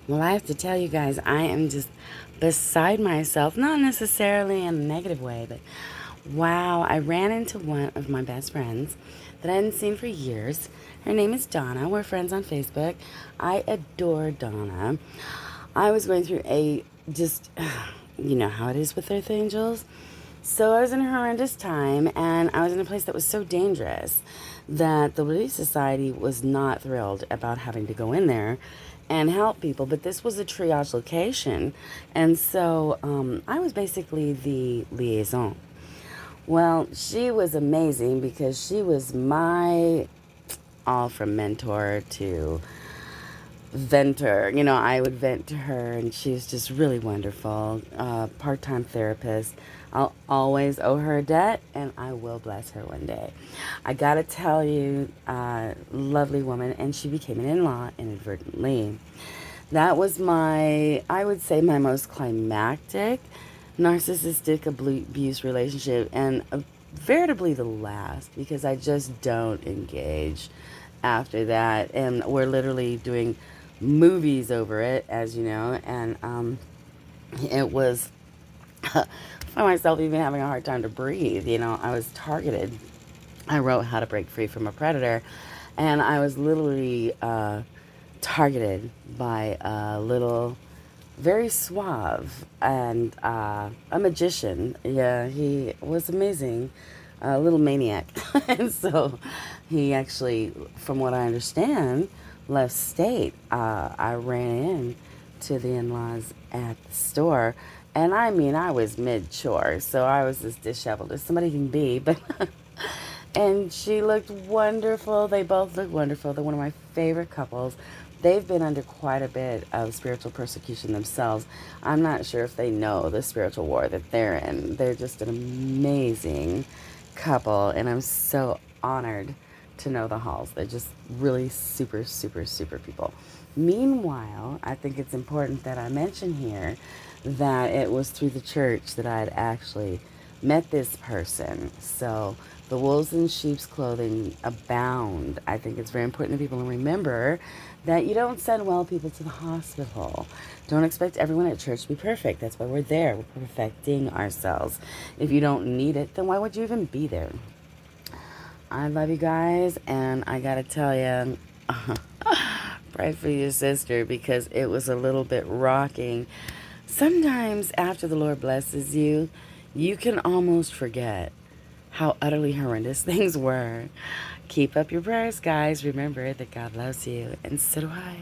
Well, I have to tell you guys, I am just beside myself, not necessarily in a negative way, but wow, I ran into one of my best friends that I hadn't seen for years. Her name is Donna. We're friends on Facebook. I adore Donna. I was going through a just, you know how it is with Earth Angels. So I was in a horrendous time, and I was in a place that was so dangerous that the Relief Society was not thrilled about having to go in there and help people. But this was a triage location, and so I was basically the liaison. Well, she was amazing because she was my all from mentor to venter. You know, I would vent to her, and she was just really wonderful. Part-time therapist. I'll always owe her a debt, and I will bless her one day. I gotta tell you, lovely woman, and she became an in-law inadvertently. That was my, I would say, my most climactic narcissistic abuse relationship, and veritably the last, because I just don't engage after that. And we're literally doing movies over it, as you know, and it was, I find myself even having a hard time to breathe. You know, I was targeted. I wrote How to Break Free from a Predator, and I was literally targeted by a little, very suave, and a magician. Yeah, he was amazing, a little maniac. And so he actually, from what I understand, left state. I ran in to the in-laws at the store, and I mean, I was mid-chore, so I was as disheveled as somebody can be, but and she looked wonderful. They both looked wonderful. They're one of my favorite couples. They've been under quite a bit of spiritual persecution themselves. I'm not sure if they know the spiritual war that they're in. They're just an amazing couple, and I'm so honored to know the Halls. They're just really super, super, super people. Meanwhile, I think it's important that I mention here that it was through the church that I had actually met this person. So the wolves in sheep's clothing abound. I think it's very important that people remember that you don't send well people to the hospital. Don't expect everyone at church to be perfect. That's why we're there. We're perfecting ourselves. If you don't need it, then why would you even be there? I love you guys, and I gotta tell you, pray for your sister, because it was a little bit rocking. Sometimes after the Lord blesses you, you can almost forget how utterly horrendous things were. Keep up your prayers, guys. Remember that God loves you, and so do I.